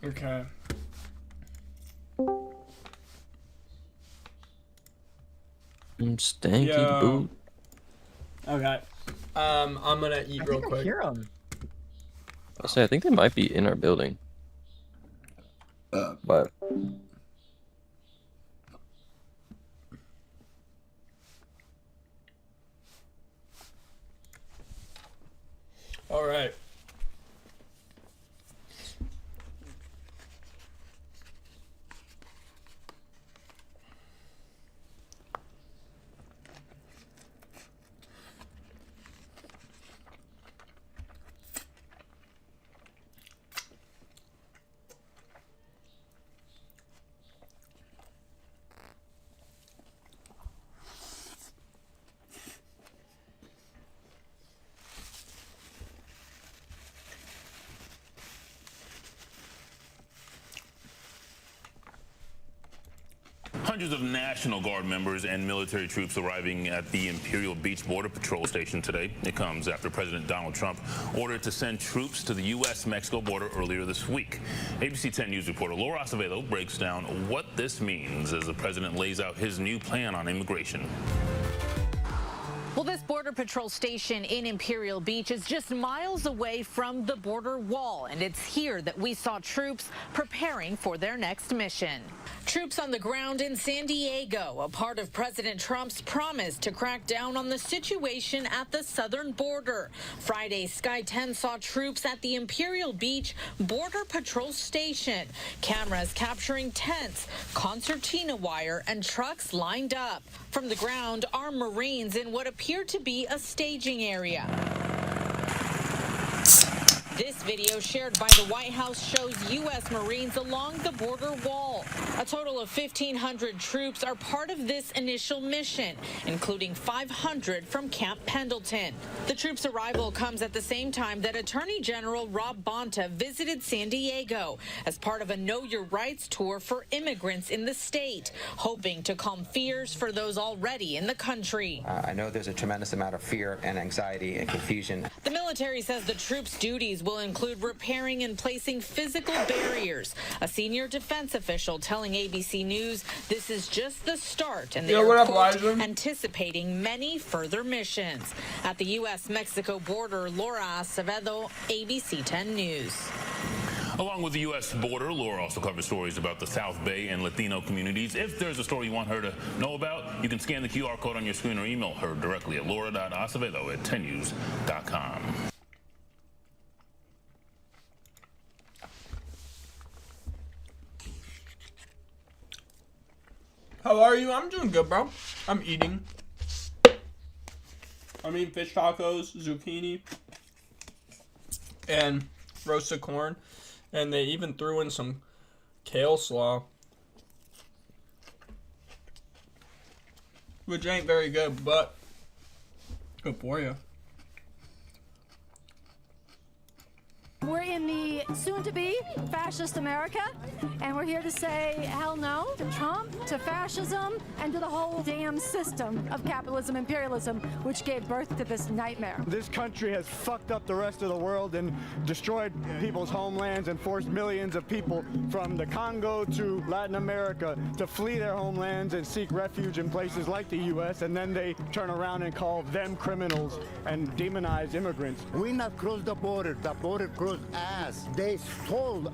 Okay. Stanky boot. Okay. I'm gonna eat real quick. I hear them. I'll say I think they might be in our building. But all right. Hundreds of National Guard members and military troops arriving at the Imperial Beach Border Patrol Station today. It comes after President Donald Trump ordered to send troops to the U.S.-Mexico border earlier this week. ABC 10 News reporter Laura Acevedo breaks down what this means as the president lays out his new plan on immigration. Well, this Border Patrol station in Imperial Beach is just miles away from the border wall, and it's here that we saw troops preparing for their next mission. Troops on the ground in San Diego, a part of President Trump's promise to crack down on the situation at the southern border. Friday, Sky 10 saw troops at the Imperial Beach Border Patrol station. Cameras capturing tents, concertina wire, and trucks lined up. From the ground, armed Marines in what appeared to be a staging area. This video shared by the White House shows U.S. Marines along the border wall. A total of 1,500 troops are part of this initial mission, including 500 from Camp Pendleton. The troops' arrival comes at the same time that Attorney General Rob Bonta visited San Diego as part of a Know Your Rights tour for immigrants in the state, hoping to calm fears for those already in the country. I know there's a tremendous amount of fear and anxiety and confusion. The military says the troops' duties will include repairing and placing physical barriers. A senior defense official telling ABC News this is just the start, and they are anticipating many further missions. At the U.S.-Mexico border, Laura Acevedo, ABC 10 News. Along with the U.S. border, Laura also covers stories about the South Bay and Latino communities. If there's a story you want her to know about, you can scan the QR code on your screen or email her directly at laura.acevedo@10news.com. How are you? I'm doing good, bro. I'm eating. I'm eating fish tacos, zucchini, and roasted corn. And they even threw in some kale slaw, which ain't very good, but good for you. We're in the soon-to-be fascist America, and we're here to say hell no to Trump, to fascism, and to the whole damn system of capitalism, imperialism, which gave birth to this nightmare. This country has fucked up the rest of the world and destroyed people's homelands and forced millions of people from the Congo to Latin America to flee their homelands and seek refuge in places like the U.S., and then they turn around and call them criminals and demonize immigrants. We not cross the border crossed us. They stole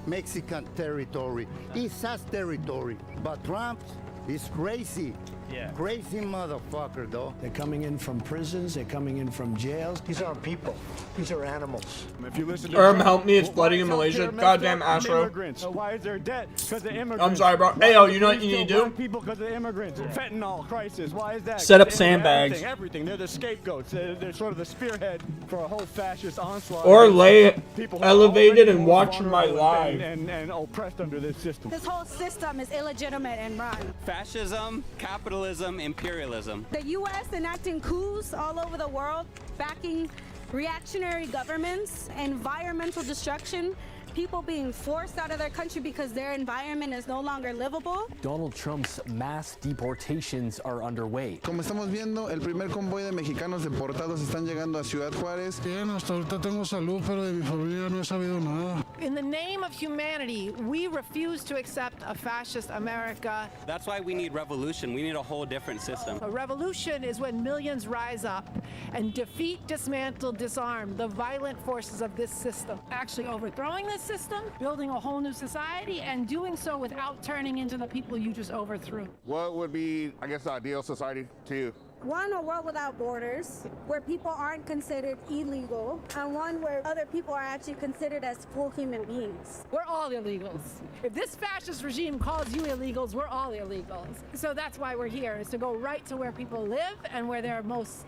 Mexican territory. It's us territory. But Trump is crazy. Yeah. Crazy motherfucker, though. They're coming in from prisons. They're coming in from jails. These aren't people. These are animals. If you listen to help me. It's flooding in Malaysia. Goddamn Astro. Why is there debt? Because of immigrants. I'm sorry, bro. Hey, yo, you know what you need to do? People because of immigrants. Fentanyl crisis. Why is that? Set up sandbags. Everything. They're the scapegoats. They're sort of the spearhead for a whole fascist onslaught. Or lay elevated and watch my live. And oppressed under this system. This whole system is illegitimate and wrong. Fascism, capitalism, imperialism. The U.S. enacting coups all over the world, backing reactionary governments, environmental destruction, people being forced out of their country because their environment is no longer livable. Donald Trump's mass deportations are underway. Como estamos viendo, el primer convoy de mexicanos deportados están llegando a Ciudad Juárez. Bien, hasta ahorita tengo salud, pero de mi familia no he sabido nada. In the name of humanity, we refuse to accept a fascist America. That's why we need revolution. We need a whole different system. A revolution is when millions rise up and defeat, dismantle, disarm the violent forces of this system. Actually overthrowing this system, building a whole new society, and doing so without turning into the people you just overthrew. What would be, I guess, the ideal society to you? One, a world without borders, where people aren't considered illegal, and one where other people are actually considered as full human beings. We're all illegals. If this fascist regime calls you illegals, we're all illegals. So that's why we're here, is to go right to where people live and where they're most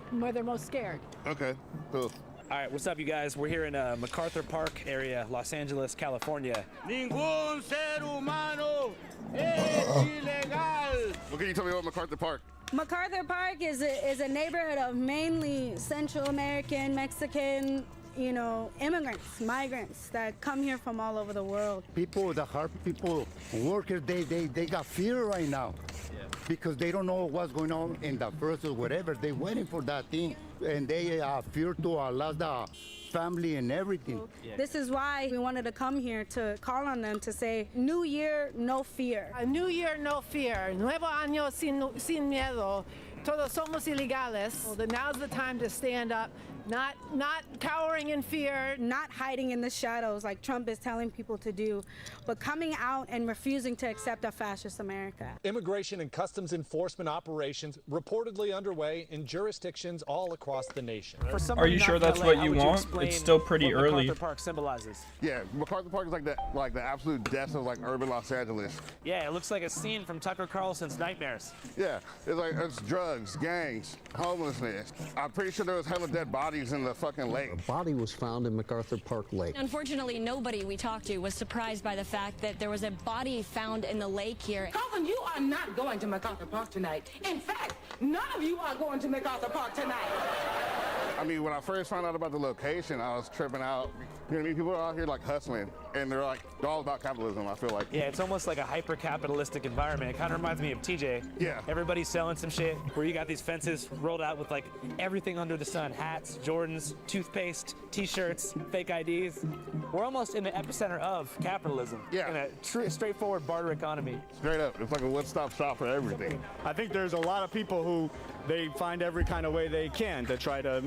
scared. Okay, cool. All right, what's up, you guys? We're here in MacArthur Park area, Los Angeles, California. Ningún ser humano es ilegal. What can you tell me about MacArthur Park? MacArthur Park is a neighborhood of mainly Central American, Mexican, immigrants, migrants that come here from all over the world. People, the hard people, workers, they got fear right now because they don't know what's going on in the first or whatever. They're waiting for that thing, and they fear to lose the family and everything. This is why we wanted to come here to call on them to say, New Year, no fear. A new year, no fear. Nuevo año sin miedo. Todos somos ilegales. Well, now's the time to stand up. Not cowering in fear, not hiding in the shadows like Trump is telling people to do, but coming out and refusing to accept a fascist America. Immigration and customs enforcement operations reportedly underway in jurisdictions all across the nation. Are you sure that's what you want? It's still pretty early. MacArthur Park symbolizes. Yeah, MacArthur Park is like the absolute depths of like urban Los Angeles. Yeah, it looks like a scene from Tucker Carlson's Nightmares. Yeah, it's drugs, gangs, homelessness. I'm pretty sure there was hella dead bodies in the fucking lake. A body was found in MacArthur Park Lake. Unfortunately, nobody we talked to was surprised by the fact that there was a body found in the lake here. Colin, you are not going to MacArthur Park tonight. In fact, none of you are going to MacArthur Park tonight. I mean, when I first found out about the location, I was tripping out. You know what I mean? People are out here like hustling, and they're all about capitalism, I feel like. Yeah, it's almost like a hyper-capitalistic environment. It kind of reminds me of TJ. Yeah. Everybody's selling some shit where you got these fences rolled out with like everything under the sun. Hats, Jordans, toothpaste, t-shirts, fake IDs. We're almost in the epicenter of capitalism. Yeah. In a straightforward barter economy. Straight up. It's like a one-stop shop for everything. I think there's a lot of people who they find every kind of way they can to try to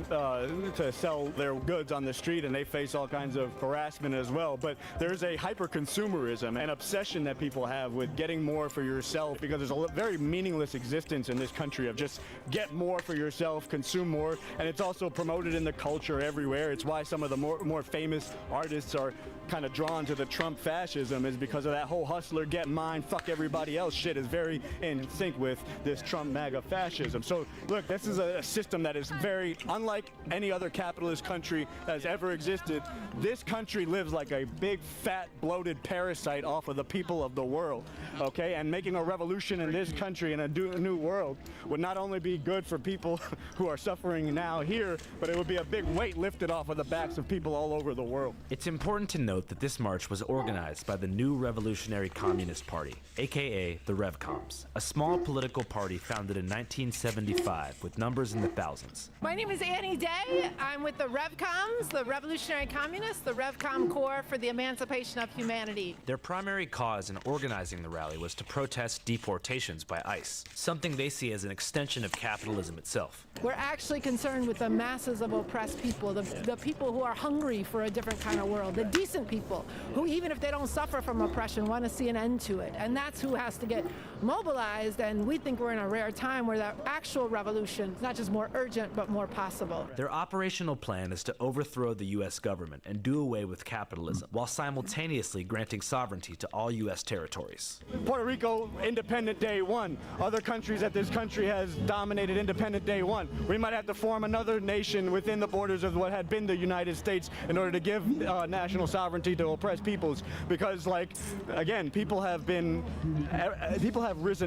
sell their goods on the street, and they face all kinds of harassment as well. But there's a hyper-consumerism and obsession that people have with getting more for yourself, because there's a very meaningless existence in this country of just get more for yourself, consume more, and it's also promoted in the culture everywhere. It's why some of the more famous artists are kind of drawn to the Trump fascism, is because of that whole hustler, get mine, fuck everybody else shit is very in sync with this Trump MAGA fascism. So look, this is a system that is very unlike any other capitalist country that has ever existed. This country lives like a big, fat, bloated parasite off of the people of the world, okay? And making a revolution in this country in a new world would not only be good for people who are suffering now here, but it would be a big weight lifted off of the backs of people all over the world. It's important to note that this march was organized by the New Revolutionary Communist Party, aka the RevComs, a small political party founded in 1975 with numbers in the thousands. My name is Annie Day. I'm with the RevComs, the Revolutionary Communists, the RevCom Corps for the Emancipation of Humanity. Their primary cause in organizing the rally was to protest deportations by ICE, something they see as an extension of capitalism itself. We're actually concerned with the masses of oppressed people, the people who are hungry for a different kind of world, the decent people who, even if they don't suffer from oppression, want to see an end to it. And that's who has to get mobilized, and we think we're in a rare time where that actual revolution is not just more urgent, but more possible. Their operational plan is to overthrow the U.S. government and do away with capitalism, while simultaneously granting sovereignty to all U.S. territories. Puerto Rico, independent day one. Other countries that this country has dominated, independent day one. We might have to form another nation within the borders of what had been the United States in order to give national sovereignty to oppressed peoples, because, like, again, people have risen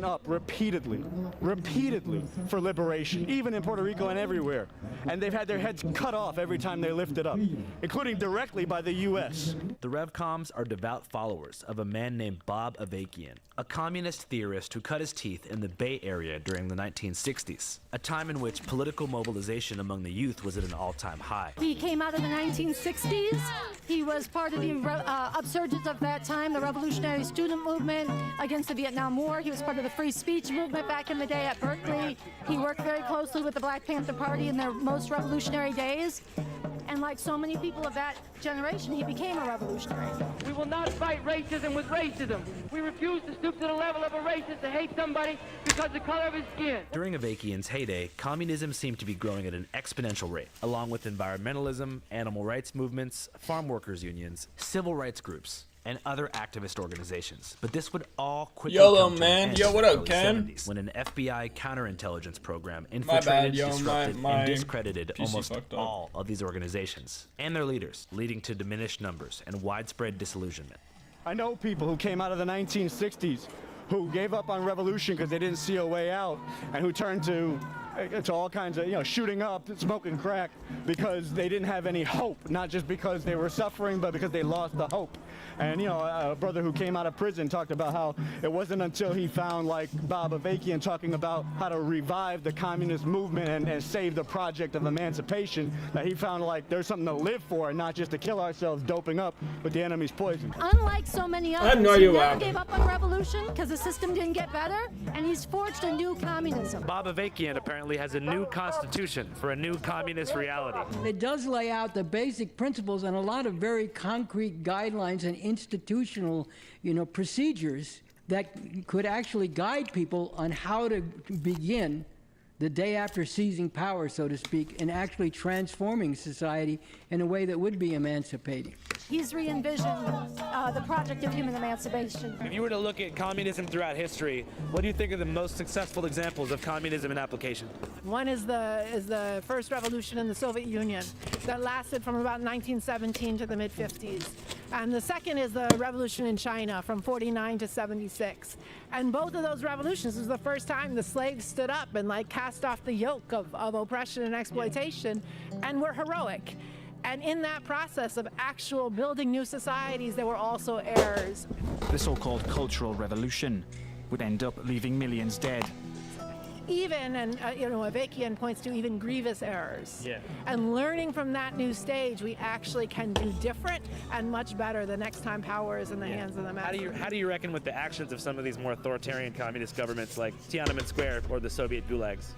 up repeatedly for liberation, even in Puerto Rico and everywhere, and they've had their heads cut off every time they lifted up, including direct directly by the U.S. The Revcoms are devout followers of a man named Bob Avakian, a communist theorist who cut his teeth in the Bay Area during the 1960s, a time in which political mobilization among the youth was at an all-time high. He came out of the 1960s. He was part of the upsurgence of that time, the revolutionary student movement against the Vietnam War. He was part of the free speech movement back in the day at Berkeley. He worked very closely with the Black Panther Party in their most revolutionary days. And like so many people of that generation, he became a revolutionary. We will not fight racism with racism. We refuse to stoop to the level of a racist to hate somebody because of the color of his skin. During Avakian's heyday, communism seemed to be growing at an exponential rate, along with environmentalism, animal rights movements, farm workers unions, civil rights groups, and other activist organizations. But this would all quickly YOLO, come to man. an end Yo, what in up, the early Ken? 70s, when an FBI counterintelligence program My infiltrated, bad, yo, disrupted, my and discredited PC almost fucked up. all of these organizations and their leaders, leading to diminished numbers and widespread disillusionment. I know people who came out of the 1960s who gave up on revolution because they didn't see a way out, and who turned to all kinds of, shooting up, smoking crack, because they didn't have any hope, not just because they were suffering, but because they lost the hope. And, a brother who came out of prison talked about how it wasn't until he found, like, Bob Avakian talking about how to revive the communist movement and save the project of emancipation, that he found, like, there's something to live for and not just to kill ourselves doping up with the enemy's poison. Unlike so many others, have no idea he what never happened. gave up on revolution because the system didn't get better, and he's forged a new communism. Bob Avakian apparently has a new constitution for a new communist reality. It does lay out the basic principles and a lot of very concrete guidelines and institutional, procedures that could actually guide people on how to begin the day after seizing power, so to speak, and actually transforming society in a way that would be emancipating. He's re-envisioned the project of human emancipation. If you were to look at communism throughout history, what do you think are the most successful examples of communism in application? One is the first revolution in the Soviet Union that lasted from about 1917 to the mid-50s. And the second is the revolution in China from 49 to 76. And both of those revolutions was the first time the slaves stood up and cast off the yoke of oppression and exploitation and were heroic. And in that process of actual building new societies, there were also errors. The so-called Cultural Revolution would end up leaving millions dead. Even, and Avakian points to even grievous errors. Yeah. And learning from that new stage, we actually can do different and much better the next time power is in the hands of the masses. How do you reckon with the actions of some of these more authoritarian communist governments like Tiananmen Square or the Soviet gulags?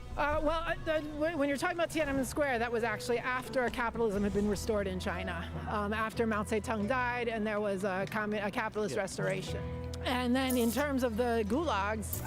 When you're talking about Tiananmen Square, that was actually after capitalism had been restored in China, after Mao Zedong died, and there was a capitalist restoration. And then in terms of the gulags,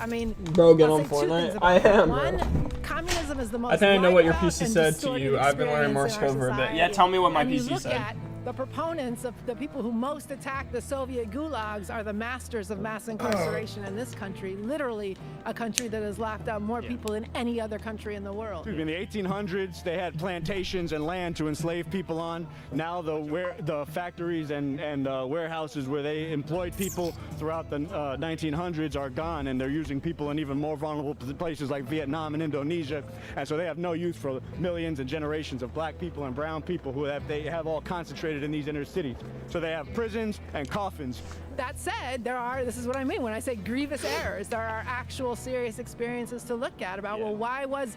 Bro, get I'll on say two Fortnite. things about I it. am, One, bro. communism is the most I think I know what your wiped out PC and said to distorted you. I've been learning Morse experience code in for our a bit. Yeah, society. tell me what my And you PC look said. at the proponents of the people who most attack the Soviet gulags are the masters of mass incarceration in this country, literally a country that has locked up more people than any other country in the world. In the 1800s, they had plantations and land to enslave people on. Now the factories and warehouses where they employed people throughout the 1900s are gone, and they're using people in even more vulnerable places like Vietnam and Indonesia. And so they have no use for millions and generations of black people and brown people who they have all concentrated in these inner cities. So they have prisons and coffins. That said, this is what I mean when I say grievous errors. There are actual serious experiences to look at about, well, why was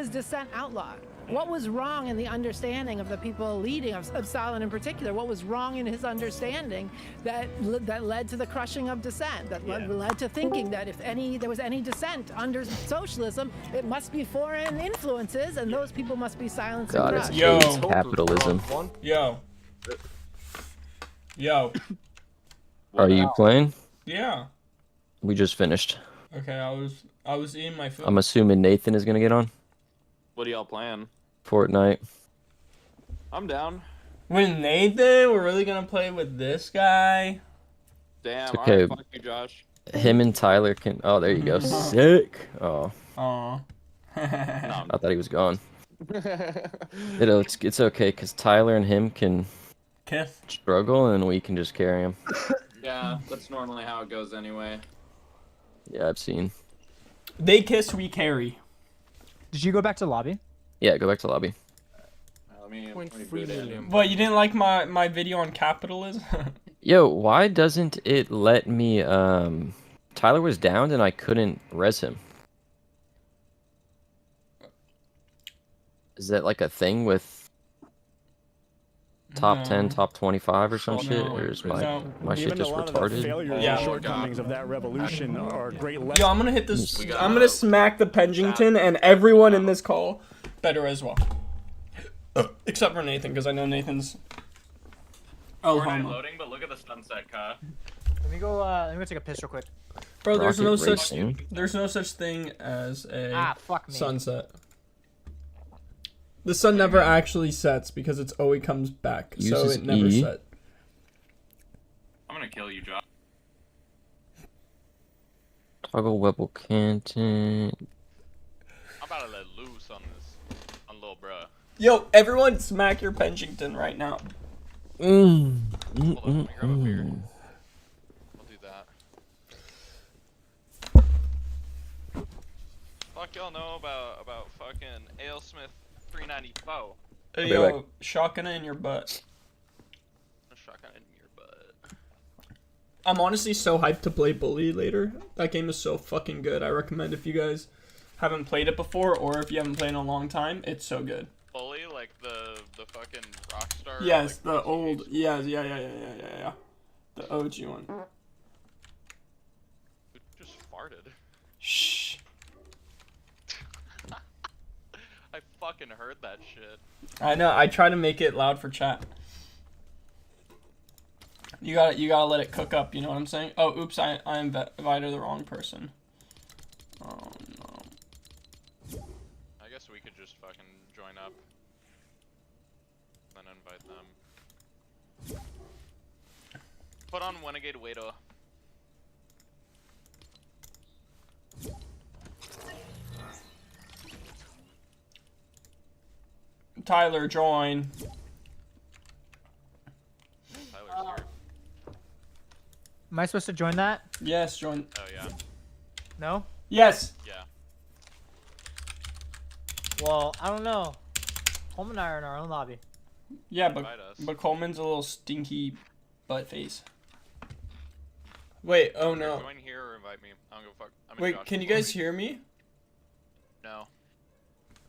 dissent outlawed? What was wrong in the understanding of the people leading, of Stalin in particular? What was wrong in his understanding that led to the crushing of dissent, that led to thinking that if there was any dissent under socialism, it must be foreign influences, and those people must be silenced and crushed. Yo, capitalism. Yo. Are you playing? Yeah. We just finished. Okay, I was eating my food. I'm assuming Nathan is gonna get on. What are y'all playing? Fortnite. I'm down. With Nathan, we're really gonna play with this guy. Damn. It's okay. Alright, fuck you, Josh. Him and Tyler can. Oh, there you go. Sick. Oh. Aw. I thought he was gone. It's okay because Tyler and him can kiss, struggle, and we can just carry him. Yeah, that's normally how it goes anyway. Yeah, I've seen. They kiss, we carry. Did you go back to lobby? Yeah, go back to lobby. Let me 0.3 boot in. million. What, you didn't like my video on capitalism? Yo, why doesn't it let me, Tyler was downed and I couldn't res him. Is that like a thing with top 10, top 25 or some shit? Or is my shit Even just a lot of the retarded? failures and shortcomings of that revolution are great lessons. Yo, I'm gonna hit this. I'm gonna smack the Penjington and everyone in this call better as well. Except for Nathan, because I know Nathan's. Oh, Fortnite loading, but look at the sunset, Ka. Let me go take a piss real quick. Bro, there's no Rocket such racing. there's no such thing as a fuck me. sunset. The sun never actually sets because it's always comes back, so Uses it never E. set. I'm gonna kill you, Josh. Toggle Webble Canton. I'm about to let loose on this, on little bruh. Yo, everyone, smack your Penjington right now. Hold on, let me grab a beer. I'll do that. Fuck y'all know about fucking Ale Smith 394. Hey, yo, shotgun it in your butt. Shotgun in your butt. I'm honestly so hyped to play Bully later. That game is so fucking good. I recommend if you guys haven't played it before or if you haven't played in a long time, it's so good. Bully, like the fucking Rockstar. Yes, like, the old, yeah. The OG one. Who just farted? Shh. I fucking heard that shit. I know. I try to make it loud for chat. You gotta let it cook up. You know what I'm saying? Oh, oops! I invited the wrong person. Oh no. I guess we could just fucking join up. Then invite them. Put on Renegade Waiter. Tyler, join. Tyler's here. Am I supposed to join that? Yes, join. Oh yeah. No? Yes. Yeah. Well, I don't know. Home and I are in our own lobby. Yeah, Invite us. but Coleman's a little stinky butt face. Wait, oh no. Join here or invite me. I don't give a fuck. I'm in Wait, Josh's can you guys lobby. hear me? No.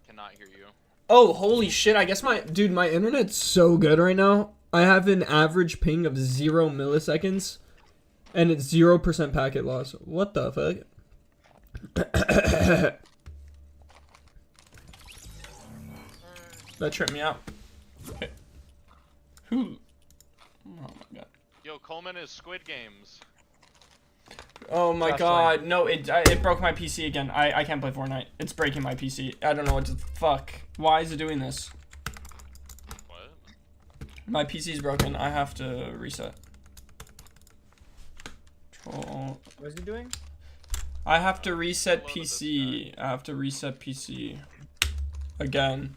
Cannot hear you. Oh, holy shit, I guess my internet's so good right now. I have an average ping of 0 milliseconds, and it's 0% packet loss. What the fuck? That tripped me out. Okay. Who? Oh my god. Yo, Coleman is Squid Games. Oh my Josh, god, no, it broke my PC again. I can't play Fortnite. It's breaking my PC. I don't know what to fuck. Why is it doing this? What? My PC's broken. I have to reset. Control. What is he doing? I have to reset PC. I have to reset PC again.